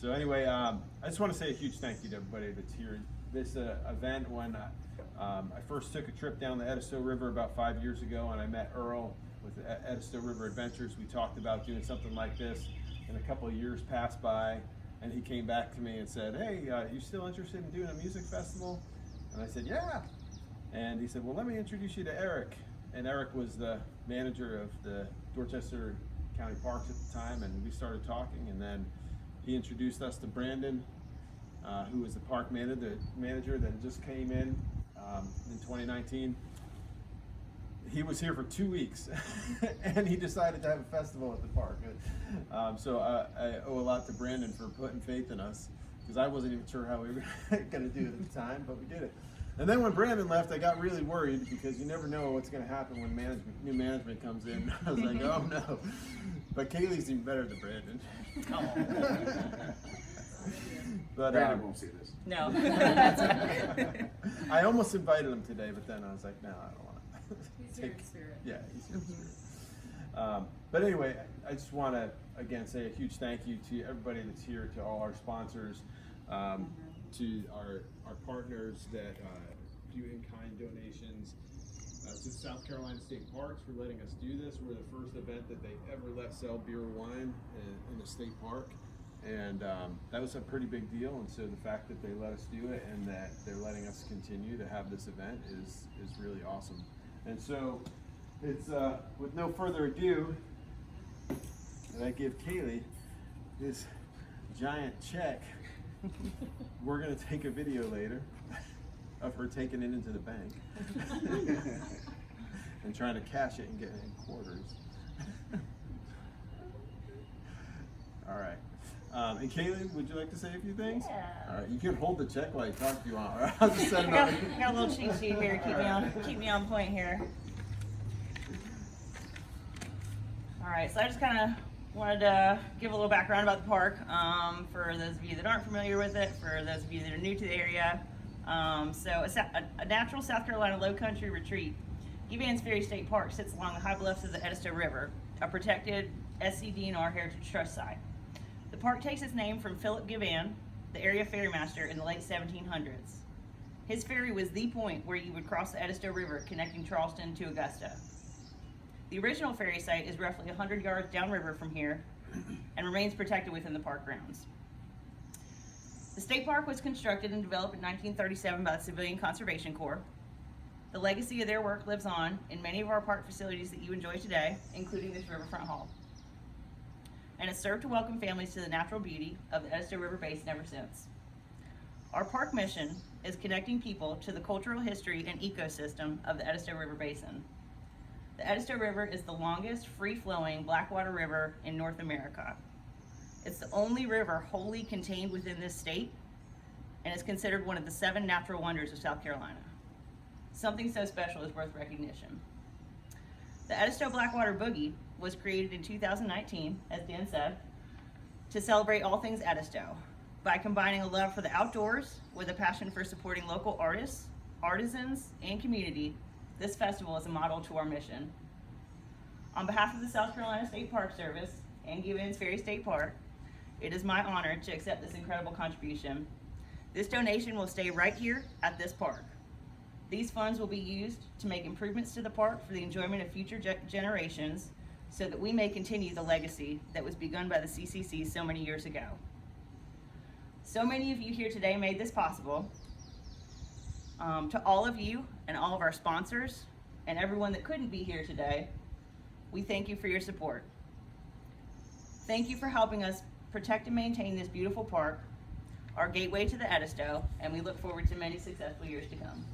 So anyway, I just want to say a huge thank you to everybody that's here. This event, when I first took a trip down the Edisto River about 5 years ago, and I met Earl with Edisto River Adventures. We talked about doing something like this, and a couple of years passed by, and he came back to me and said, hey, you still interested in doing a music festival? And I said, yeah. And he said, well, let me introduce you to Eric. And Eric was the manager of the Dorchester County Parks at the time, and we started talking, and then he introduced us to Brandon, who was the park manager that just came in 2019. He was here for 2 weeks, and he decided to have a festival at the park. So I owe a lot to Brandon for putting faith in us, because I wasn't even sure how we were going to do it at the time, but we did it. And then when Brandon left, I got really worried, because you never know what's going to happen when new management comes in. I was like, oh no. But Kaylee's even better than Brandon. But, Brandon won't see this. No. I almost invited him today, but then I was like, no, I don't want to. He's here in spirit. Yeah, he's here in spirit. But anyway, I just want to, again, say a huge thank you to everybody that's here, to all our sponsors, to our partners that do in-kind donations, to South Carolina State Parks for letting us do this. We're the first event that they ever let sell beer or wine in a state park. And that was a pretty big deal, and so the fact that they let us do it and that they're letting us continue to have this event is really awesome. And so it's with no further ado that I give Kaylee this giant check. We're going to take a video later of her taking it into the bank and trying to cash it and get it in quarters. All right. And Kaylee, would you like to say a few things? Yeah. All right, you can hold the check while you talk if you want. All right, I'll just set it up. Got a little cheat sheet here. Keep me on point here. All right, so I just kind of wanted to give a little background about the park for those of you that aren't familiar with it, for those of you that are new to the area. So a natural South Carolina low country retreat. Givhan's Ferry State Park sits along the high bluffs of the Edisto River, a protected SCDNR Heritage Trust site. The park takes its name from Philip Givhan, the area ferrymaster in the late 1700s. His ferry was the point where you would cross the Edisto River connecting Charleston to Augusta. The original ferry site is roughly 100 yards downriver from here and remains protected within the park grounds. The state park was constructed and developed in 1937 by the Civilian Conservation Corps. The legacy of their work lives on in many of our park facilities that you enjoy today, including this riverfront hall. And has served to welcome families to the natural beauty of the Edisto River Basin ever since. Our park mission is connecting people to the cultural history and ecosystem of the Edisto River Basin. The Edisto River is the longest free-flowing Blackwater River in North America. It's the only river wholly contained within this state and is considered one of the 7 natural wonders of South Carolina. Something so special is worth recognition. The Edisto Blackwater Boogie was created in 2019, as Dan said, to celebrate all things Edisto by combining a love for the outdoors with a passion for supporting local artists, artisans, and community. This festival is a model to our mission. On behalf of the South Carolina State Park Service and Givhan's Ferry State Park, it is my honor to accept this incredible contribution. This donation will stay right here at this park. These funds will be used to make improvements to the park for the enjoyment of future generations, so that we may continue the legacy that was begun by the CCC so many years ago. So many of you here today made this possible. To all of you and all of our sponsors and everyone that couldn't be here today, we thank you for your support. Thank you for helping us protect and maintain this beautiful park, our gateway to the Edisto, and we look forward to many successful years to come.